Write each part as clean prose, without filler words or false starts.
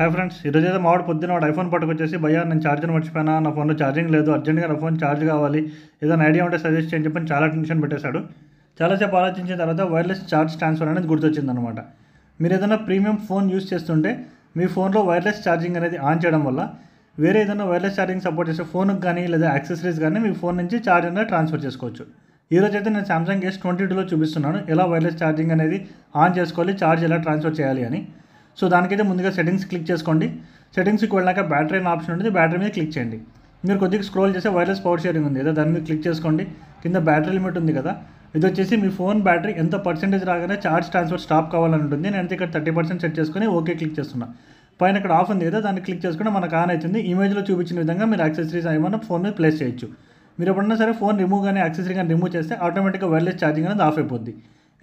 Hi friends, ఈరోజు అయితే మావాడు పొద్దున్న వాడు ఐఫోన్ పట్టుకొచ్చేసి భయ్యా నేను ఛార్జర్ మర్చిపోయినా, నా ఫోన్లో ఛార్జింగ్ లేదు, అర్జెంట్గా నా ఫోన్ ఛార్జ్ కావాలి, ఏదైనా ఐడియా ఉంటే సజెస్ట్ చేయని చెప్పని చాలా టెన్షన్ పెట్టేశాడు. చాలాసేపు ఆలోచించిన తర్వాత వైర్లెస్ ఛార్జ్ ట్రాన్స్ఫర్ అనేది గుర్తొచ్చిందనమాట. మీరు ఏదైనా ప్రీమియం ఫోన్ యూస్ చేస్తుంటే మీ ఫోన్లో వైర్లెస్ ఛార్జింగ్ అనేది ఆన్ చేయడం వల్ల వేరే ఏదైనా వైర్లెస్ ఛార్జింగ్ సపోర్ట్ చేసే ఫోన్కి కానీ లేదా యాక్సెసరీస్ కానీ మీ ఫోన్ నుంచి ఛార్జ్ అనేది ట్రాన్స్ఫర్ చేసుకోవచ్చు. ఈరోజు అయితే నేను సామ్సంగ్ S22లో చూపిస్తున్నాను ఎలా వైర్లెస్ ఛార్జింగ్ అనేది ఆన్ చేసుకోవాలి, ఛార్జ్ ఎలా ట్రాన్స్ఫర్ చేయాలి అని. సో దానికైతే ముందుగా సెట్టింగ్స్ క్లిక్ చేసుకోండి. సెట్టింగ్స్కి వెళ్ళాక బ్యాటరీ అనే ఆప్షన్ ఉంటుంది, బ్యాటరీ మీద క్లిక్ చేయండి. మీరు కొద్దిగా స్క్రోల్ చేస్తే వైర్లెస్ పవర్ షేరింగ్ ఉంది కదా, దాని మీద క్లిక్ చేసుకోండి. కింద బ్యాటరీ లిమిట్ ఉంది కదా, ఇది వచ్చేసి మీ ఫోన్ బ్యాటరీ ఎంత పర్సెంటేజ్ రాగానే ఛార్జ్ ట్రాన్స్ఫర్ స్టాప్ కావాలని ఉంటుంది. నేను ఇక్కడ 30% సెట్ చేసుకుని ఓకే క్లిక్ చేస్తున్నా. పైన ఇక్కడ ఆఫ్ ఉంది కదా, దాన్ని క్లిక్ చేసుకుంటే మనకు ఆన్ అవుతుంది. ఇమేజ్లో చూపించిన విధంగా మీరు యాక్సెసరీస్ ఏమైనా ఫోన్ మీద ప్లేస్ చేయొచ్చు. మీరు ఎప్పుడన్నా సరే ఫోన్ రిమూవ్ కానీ యాక్సెసరీ కానీ రిమూవ్ చేస్తే ఆటోమేటిక్గా వైర్లెస్ ఛార్జింగ్ అనేది ఆఫ్ అయిపోద్ది.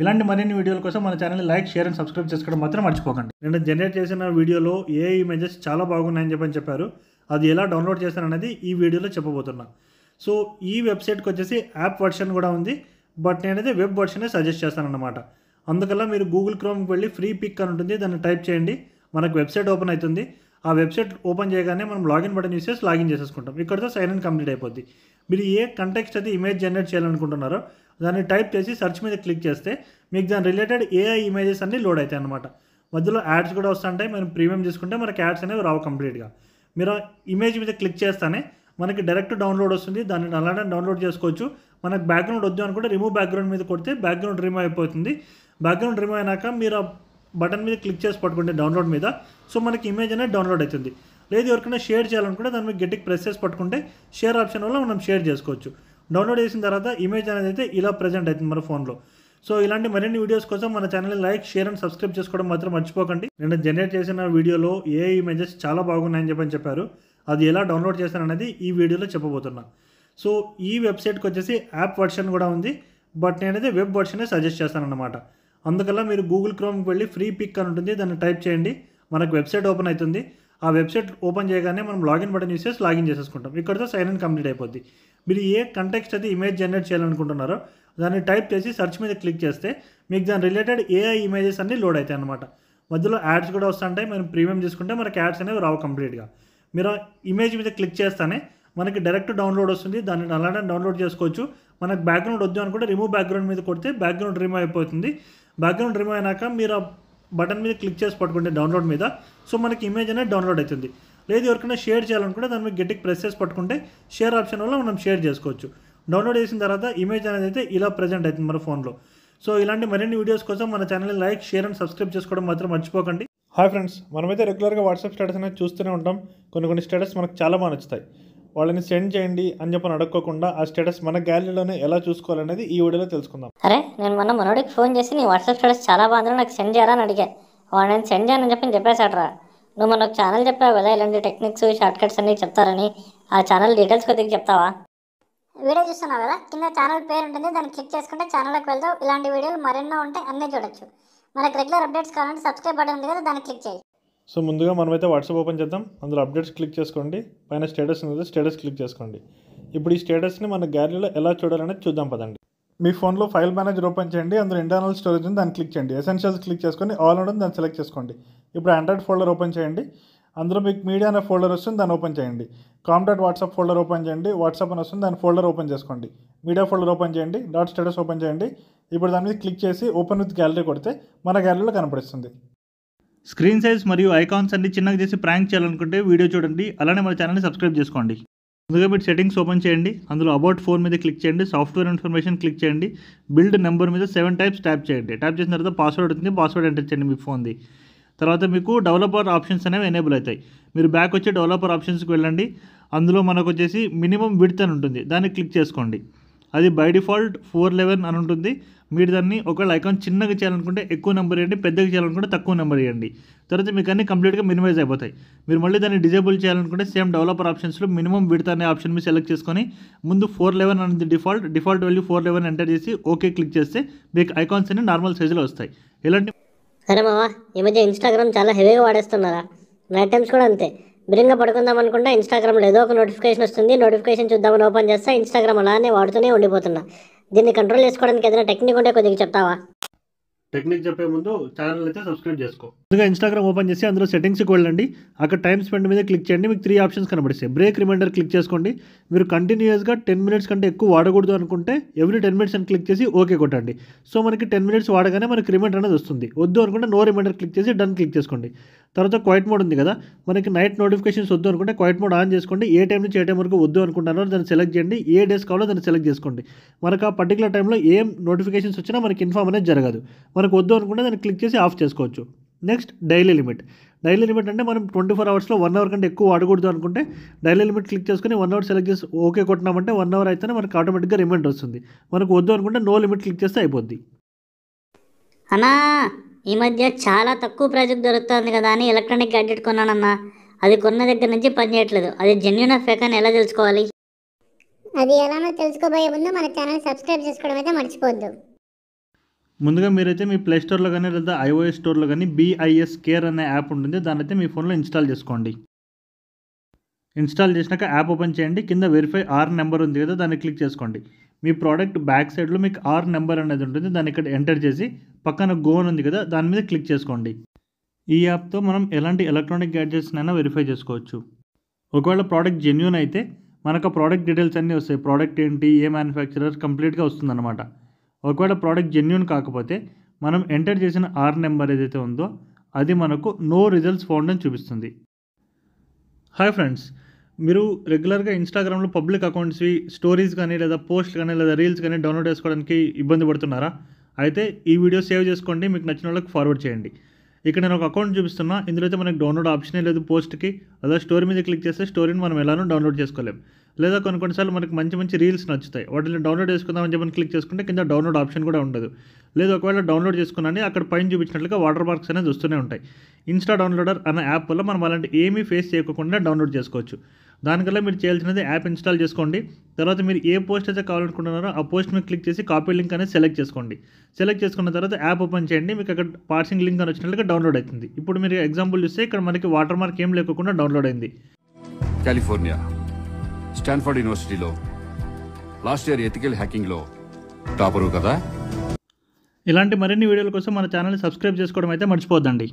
ఇలాంటి మరిన్ని వీడియోల కోసం మన ఛానల్ని లైక్, షేర్ అండ్ సబ్స్క్రైబ్ చేసుకోవడం మాత్రం మర్చిపోకండి. నేను జనరేట్ చేసిన వీడియోలో ఏ ఇమేజెస్ చాలా బాగున్నాయని చెప్పారు. అది ఎలా డౌన్లోడ్ చేశాననేది ఈ వీడియోలో చెప్పబోతున్నా. సో ఈ వెబ్సైట్కి వచ్చేసి యాప్ వర్షన్ కూడా ఉంది, బట్ నేనైతే వెబ్ వర్షనే సజెస్ట్ చేస్తానన్నమాట. అందుకల్లా మీరు గూగుల్ క్రోమ్కి వెళ్ళి ఫ్రీ పిక్ అని ఉంటుంది, దాన్ని టైప్ చేయండి, మనకు వెబ్సైట్ ఓపెన్ అవుతుంది. ఆ వెబ్సైట్ ఓపెన్ చేయగానే మనం లాగిన్ బటన్ యూస్ చేసి లాగిన్ చేసేసుకుంటాం. ఇక్కడతో సైన్ ఇన్ కంప్లీట్ అయిపోద్ది. మీరు ఏ కంటెక్స్ట్ అయితే ఇమేజ్ జనరేట్ చేయాలనుకుంటున్నారో దాన్ని టైప్ చేసి సెర్చ్ మీద క్లిక్ చేస్తే మీకు దాని రిలేటెడ్ AI ఇమేజెస్ అన్నీ లోడ్ అవుతాయి అన్నమాట. మధ్యలో యాడ్స్ కూడా వస్తుంటాయి. మనం ప్రీమియం తీసుకుంటే మనకి యాడ్స్ అనేవి రావు కంప్లీట్గా. మీరు ఇమేజ్ మీద క్లిక్ చేస్తానే మనకి డైరెక్ట్ డౌన్లోడ్ వస్తుంది, దాన్ని అలానే డౌన్లోడ్ చేసుకోవచ్చు. మనకు బ్యాక్గ్రౌండ్ వద్దు అనుకుంటే రిమూవ్ బ్యాక్గ్రౌండ్ మీద కొడితే బ్యాక్గ్రౌండ్ రిమూవ్ అయిపోతుంది. బ్యాక్గ్రౌండ్ రిమూవ్ అయినాక మీరు బటన్ మీద క్లిక్ చేసి పట్టుకుంటే డౌన్లోడ్ మీద, సో మనకి ఇమేజ్ అనేది డౌన్లోడ్ అవుతుంది. లేదు ఎవరికైనా షేర్ చేయాలనుకుంటే దాని మీద గట్టికి ప్రెస్ చేసి పట్టుకుంటే షేర్ ఆప్షన్ వల్ల మనం షేర్ చేసుకోవచ్చు. డౌన్లోడ్ చేసిన తర్వాత ఇమేజ్ అనేది అయితే ఇలా ప్రజెంట్ అవుతుంది మన ఫోన్లో. సో ఇలాంటి మరిన్ని వీడియోస్ కోసం మన ఛానల్ని లైక్, షేర్ అండ్ సబ్స్క్రైబ్ చేసుకోవడం మాత్రం మర్చిపోకండి. నేను జనరేట్ చేసిన వీడియోలో ఏ ఇమేజెస్ చాలా బాగున్నాయని చెప్పారు. అది ఎలా డౌన్లోడ్ చేశాననేది ఈ వీడియోలో చెప్పబోతున్నా. సో ఈ వెబ్సైట్కి వచ్చేసి యాప్ వర్షన్ కూడా ఉంది, బట్ నేనైతే వెబ్ వర్షనే సజెస్ట్ చేస్తానన్నమాట. అందుకల్లా మీరు గూగుల్ క్రోమ్కి వెళ్ళి ఫ్రీ పిక్ అని ఉంటుంది, దాన్ని టైప్ చేయండి, మనకు వెబ్సైట్ ఓపెన్ అవుతుంది. ఆ వెబ్సైట్ ఓపెన్ చేయగానే మనం లాగిన్ బటన్ యూస్ చేసి లాగిన్ చేసేసుకుంటాం. ఇక్కడతో సైన్ ఇన్ కంప్లీట్ అయిపోద్ది. మీరు ఏ కంటెక్స్ట్ అయితే ఇమేజ్ జనరేట్ చేయాలనుకుంటున్నారో దాన్ని టైప్ చేసి సెర్చ్ మీద క్లిక్ చేస్తే మీకు దాని రిలేటెడ్ AI ఇమేజెస్ అన్నీ లోడ్ అవుతాయి అన్నమాట. మధ్యలో యాడ్స్ కూడా వస్తుంటాయి. మనం ప్రీమియం తీసుకుంటే మనకి యాడ్స్ అనేవి రావు కంప్లీట్గా. మీరు ఇమేజ్ మీద క్లిక్ చేస్తానే మనకి డైరెక్ట్ డౌన్లోడ్ వస్తుంది, దాన్ని అలానే డౌన్లోడ్ చేసుకోవచ్చు. మనకు బ్యాక్గ్రౌండ్ వద్దు అనుకుంటే రిమూవ్ బ్యాక్గ్రౌండ్ మీద కొడితే బ్యాక్గ్రౌండ్ రిమూవ్ అయిపోతుంది. బ్యాక్గ్రౌండ్ రిమూవ్ అయినాక మీరు బటన్ మీద క్లిక్ చేసి పట్టుకుంటే డౌన్లోడ్ మీద, సో మనకి ఇమేజ్ అనేది డౌన్లోడ్ అవుతుంది. లేదు ఎవరికైనా షేర్ చేయాలనుకుంటే దాని మీద గట్టికి ప్రెస్ చేసి పట్టుకుంటే షేర్ ఆప్షన్ వల్ల మనం షేర్ చేసుకోవచ్చు. డౌన్లోడ్ చేసిన తర్వాత ఇమేజ్ అనేది అయితే ఇలా ప్రజెంట్ అవుతుంది మన ఫోన్లో. సో ఇలాంటి మరిన్ని వీడియోస్ కోసం మన ఛానల్ని లైక్, షేర్ అండ్ సబ్స్క్రైబ్ చేసుకోవడం మాత్రం మర్చిపోకండి. హాయ్ ఫ్రెండ్స్, మనమైతే రెగ్యులర్గా వాట్సాప్ స్టేటస్ అనేది చూస్తూనే ఉంటాం. కొన్ని స్టేటస్ మనకు చాలా బాగా నచ్చుతాయి. వాళ్ళని సెండ్ చేయండి అని చెప్పని అడగకుండా ఆ స్టేటస్ మన గ్యాలరీలోనే ఎలా చూసుకోవాలనేది ఈ వీడియోలో తెలుసుకుందాం. అరే నేను మొన్న మనోడికి ఫోన్ చేసి నీ వాట్సాప్ స్టేటస్ చాలా బాగుంది, నాకు సెండ్ చేయాలని అడిగా. వాడు నేను సెండ్ చేయని చెప్పేశాడరా. నువ్వు మనకు ఛానల్ చెప్పావు కదా ఇలాంటి టెక్నిక్స్, షార్ట్ కట్స్ అన్నీ చెప్తారని. ఆ ఛానల్ డీటెయిల్స్ కొద్దిగా చెప్తావా? వీడియో చూస్తున్నావు కదా, కింద ఛానల్ పేరు ఉంటుంది, దాన్ని క్లిక్ చేసుకుంటే ఛానల్కి వెళ్తావు. ఇలాంటి వీడియోలు మరెన్నో ఉంటాయి, అన్నీ చూడొచ్చు. మనకు రెగ్యులర్ అప్డేట్స్ కావాలంటే సబ్స్క్రైబ్ బటన్ ఉంది కదా, దాన్ని క్లిక్ చేయి. సో ముందుగా మనమైతే వాట్సాప్ ఓపెన్ చేద్దాం. అందులో అప్డేట్స్ క్లిక్ చేసుకోండి, పైన స్టేటస్ ఉంది, స్టేటస్ క్లిక్ చేసుకోండి. ఇప్పుడు ఈ స్టేటస్ని మన గ్యాలరీలో ఎలా చూడాలనేది చూద్దాం పదండి. మీ ఫోన్లో ఫైల్ మేనేజర్ ఓపెన్ చేయండి, అందులో ఇంటర్నల్ స్టోరేజ్ ఉంది, దాన్ని క్లిక్ చేయండి. ఎసెన్షియల్స్ క్లిక్ చేసుకొని ఆల్ ఉంటుంది, దాన్ని సెలెక్ట్ చేసుకోండి. ఇప్పుడు ఆండ్రాయిడ్ ఫోల్డర్ ఓపెన్ చేయండి, అందులో మీకు మీడియా అనే ఫోల్డర్ వస్తుంది, దాన్ని ఓపెన్ చేయండి. వాట్సాప్ ఫోల్డర్ ఓపెన్ చేయండి, వాట్సాప్ అని వస్తుంది, దాని ఫోల్డర్ ఓపెన్ చేసుకోండి. మీడియా ఫోల్డర్ ఓపెన్ చేయండి, డాట్ స్టేటస్ ఓపెన్ చేయండి. ఇప్పుడు దాని మీద క్లిక్ చేసి ఓపెన్ విత్ గ్యాలరీ కొడితే మన గ్యాలరీలో కనపడుతుంది. స్క్రీన్ సైజ్ మరియు ఐకాన్స్ అన్ని చిన్నగా చేసి ప్రాంక్ చేయాలనుకుంటే వీడియో చూడండి, అలానే మన ఛానల్ని సబ్స్క్రైబ్ చేసుకోండి. ముందుగా మీరు సెట్టింగ్స్ ఓపెన్ చేయండి, అందులో అబౌట్ ఫోన్ మీద క్లిక్ చేయండి, సాఫ్ట్వేర్ ఇన్ఫర్మేషన్ క్లిక్ చేయండి, బిల్డ్ నెంబర్ మీద 7 టైమ్స్ ట్యాప్ చేయండి. ట్యాప్ చేసిన తర్వాత పాస్వర్డ్ ఉంటుంది, పాస్వర్డ్ ఎంటర్ చేయండి మీ ఫోన్ది. తర్వాత మీకు డెవలపర్ ఆప్షన్స్ అనేవి ఎనేబుల్ అవుతాయి. మీరు బ్యాక్ వచ్చి డెవలపర్ ఆప్షన్స్కి వెళ్ళండి, అందులో మనకు వచ్చేసి మినిమం విడ్త్ అని ఉంటుంది, దాన్ని క్లిక్ చేసుకోండి. అది బై డిఫాల్ట్ 411 అని ఉంటుంది. మీరు దాన్ని ఒకవేళ ఐకాన్ చిన్నగా చేయాలనుకుంటే ఎక్కువ నెంబర్ ఇవ్వండి, పెద్దగా చేయాలనుకుంటే తక్కువ నెంబర్ ఇవ్వండి. తర్వాత మీకు అన్ని కంప్లీట్గా మినిమైజ్ అయిపోతాయి. మీరు మళ్ళీ దాన్ని డిజేబుల్ చేయాలనుకుంటే సేమ్ డెవలపర్ ఆప్షన్స్లో మినిమం విడ్త్ అనే ఆప్షన్ మీరు సెలెక్ట్ చేసుకొని ముందు 411 అనేది డిఫాల్ట్ వాల్యూ 411 ఎంటర్ చేసి ఓకే క్లిక్ చేస్తే మీకు ఐకాన్స్ అన్ని నార్మల్ సైజులో వస్తాయి. ఇలాంటి అరే మావా, ఈ మధ్య ఇన్స్టాగ్రామ్ చాలా హెవీగా వాడేస్తున్నారా? నైట్ టైమ్స్ కూడా అంతే. బిరింగా పడుకుందాం అనుకుంటే ఇన్స్టాగ్రామ్లో ఏదో ఒక నోటిఫికేషన్ వస్తుంది, నోటిఫికేషన్ చూద్దామని ఓపెన్ చేస్తే ఇన్స్టాగ్రామ్ అలానే వాడుతూనే ఉండిపోతున్నా. దీన్ని కంట్రోల్ చేసుకోవడానికి ఏదైనా టెక్నిక్ ఉంటే కొద్దిగా చెప్తావా? టెక్నిక్ చెప్పే ముందు ఛానల్ అయితే సబ్స్క్రైబ్ చేసుకో. ముందుగా ఇన్స్టాగ్రామ్ ఓపెన్ చేసి అందులో సెట్టింగ్స్కి వెళ్ళండి. అక్కడ టైం స్పెండ్ మీద క్లిక్ చేయండి. మీకు 3 ఆప్షన్స్ కనబడిస్తాయి. బ్రేక్ రిమైండర్ క్లిక్ చేసుకోండి. మీరు కంటిన్యూస్గా 10 మినిట్స్ కంటే ఎక్కువ వాడకూడదు అనుకుంటే ఎవ్రీ 10 మినిట్స్ అని క్లిక్ చేసి ఓకే కొట్టండి. సో మనకి 10 మినిట్స్ వాడగానే మనకి రిమైండర్ అనేది వస్తుంది. వద్దు అనుకుంటే నో రిమైండర్ క్లిక్ చేసి డన్ క్లిక్ చేసుకోండి. తర్వాత క్వైట్ మోడ్ ఉంది కదా, మనకి నైట్ నోటిఫికేషన్స్ వద్దు అనుకుంటే క్వైట్ మోడ్ ఆన్ చేసుకోండి. ఏ టైం నుంచి ఏ టైం వరకు వద్దు అనుకుంటున్నారో దాన్ని సెలెక్ట్ చేయండి. ఏ డేస్ కావాలో దాన్ని సెలెక్ట్ చేసుకోండి. మనకు ఆ పర్టికులర్ టైంలో ఏం నోటిఫికేషన్స్ వచ్చినా మనకి ఇన్ఫార్మ్ అనేది జరగదు. మనకు వద్దు అనుకుంటే దాన్ని క్లిక్ చేసి ఆఫ్ చేసుకోవచ్చు. Next daily limit. Daily limit అంటే మనం 24 అవర్స్లో 1 అవర్ కంటే ఎక్కువ వాడకూడదు అనుకుంటే డైలీ లిమిట్ క్లిక్ చేసుకుని 1 అవర్ సెలెక్ట్ చేసి ఓకే కొట్టినామంటే 1 అవర్ అయితేనే మనకు ఆటోమేటిక్గా రిమైండర్ వస్తుంది. మనకు వద్దు అనుకుంటే నో లిమిట్ క్లిక్ చేస్తే అయిపోద్ది. అన్నా ఈ మధ్య చాలా తక్కువ ప్రైజ్కి దొరుకుతుంది కదా అని ఎలక్ట్రానిక్ గ్యాడ్జెట్ కొన్నానన్నా. అది కొన్న దగ్గర నుంచి పని చేయట్లేదు. అది జెన్యూన్ ఫేక్ అని ఎలా తెలుసుకోవాలి? అది ఎలానో తెలుసుకోబోయే ముందు మన ఛానల్ సబ్స్క్రైబ్ చేసుకోవడం అయితే మర్చిపోవద్దు. ముందుగా మీరైతే మీ ప్లే స్టోర్లో కానీ లేదా iOS స్టోర్లో కానీ BIS కేర్ అనే యాప్ ఉంటుంది. దాన్ని అయితే మీ ఫోన్లో ఇన్స్టాల్ చేసుకోండి. ఇన్స్టాల్ చేసినాక యాప్ ఓపెన్ చేయండి. కింద వెరిఫై ఆర్ నెంబర్ ఉంది కదా, దాన్ని క్లిక్ చేసుకోండి. మీ ప్రోడక్ట్ బ్యాక్ సైడ్లో మీకు ఆర్ నెంబర్ అనేది ఉంటుంది. దాన్ని ఇక్కడ ఎంటర్ చేసి పక్కన గో అని ఉంది కదా, దాని మీద క్లిక్ చేసుకోండి. ఈ యాప్తో మనం ఎలాంటి ఎలక్ట్రానిక్ గ్యాడ్జెట్స్నైనా వెరిఫై చేసుకోవచ్చు. ఒకవేళ ప్రోడక్ట్ జెన్యూన్ అయితే మనకు ఆ ప్రోడక్ట్ డీటెయిల్స్ అన్నీ వస్తాయి. ప్రోడక్ట్ ఏంటి, ఏ మ్యానుఫ్యాక్చరర్ కంప్లీట్గా వస్తుందన్నమాట. ఒకవేళ ప్రోడక్ట్ జెన్యూన్ కాకపోతే మనం ఎంటర్ చేసిన ఆర్ నెంబర్ ఏదైతే ఉందో అది మనకు నో రిజల్ట్స్ ఫౌండ్ అని చూపిస్తుంది. హాయ్ ఫ్రెండ్స్, మీరు రెగ్యులర్గా ఇన్స్టాగ్రామ్లో పబ్లిక్ అకౌంట్స్వి స్టోరీస్ కానీ లేదా పోస్ట్ కానీ లేదా రీల్స్ కానీ డౌన్లోడ్ చేసుకోవడానికి ఇబ్బంది పడుతున్నారా? అయితే ఈ వీడియో సేవ్ చేసుకోండి, మీకు నచ్చిన వాళ్ళకి ఫార్వర్డ్ చేయండి. ఇక్కడ నేను ఒక అకౌంట్ చూపిస్తున్నా. ఇందులో అయితే మనకు డౌన్లోడ్ ఆప్షనే లేదు పోస్ట్కి. అలా స్టోరీ మీద క్లిక్ చేస్తే స్టోరీని మనం ఎలానో డౌన్లోడ్ చేసుకోలేం. లేదా కొన్నిసార్లు మనకు మంచి రీల్స్ నచ్చుతాయి, వాటిని డౌన్లోడ్ చేసుకుందామని చెప్పని క్లిక్ చేసుకుంటే కింద డౌన్లోడ్ ఆప్షన్ కూడా ఉండదు. లేదా ఒకవేళ డౌన్లోడ్ చేసుకున్నాను అక్కడ పైన చూపించినట్లుగా వాటర్ మార్క్స్ అనేది వస్తూనే ఉంటాయి. ఇన్స్టా డౌన్లోడర్ అనే యాప్ వల్ల మనం అలాంటి ఏమీ ఫేస్ చేయకుండా డౌన్లోడ్ చేసుకోవచ్చు. దానికల్లా మీరు చేయాల్సినది యాప్ ఇన్స్టాల్ చేసుకోండి. తర్వాత మీరు ఏ పోస్ట్ అయితే కావాలనుకుంటున్నారో ఆ పోస్ట్ మీద క్లిక్ చేసి కాపీ లింక్ అనేది సెలెక్ట్ చేసుకోండి. సెలెక్ట్ చేసుకున్న తర్వాత యాప్ ఓపెన్ చేయండి. మీకు అక్కడ పార్సింగ్ లింక్ అని వచ్చినట్లుగా డౌన్లోడ్ అవుతుంది. ఇప్పుడు మీరు ఎగ్జాంపుల్ చూస్తే ఇక్కడ మనకి వాటర్ మార్క్ ఏం లేకుండా డౌన్లోడ్ అయింది. కాలిఫోర్నియా స్టాన్ఫర్డ్ యూనివర్సిటీలో లాస్ట్ ఇయర్ ఎథికల్ హ్యాకింగ్లో టాపరు కదా. ఇలాంటి మరిన్ని వీడియోల కోసం మన ఛానల్ని సబ్స్క్రైబ్ చేసుకోవడం అయితే మర్చిపోద్దండి.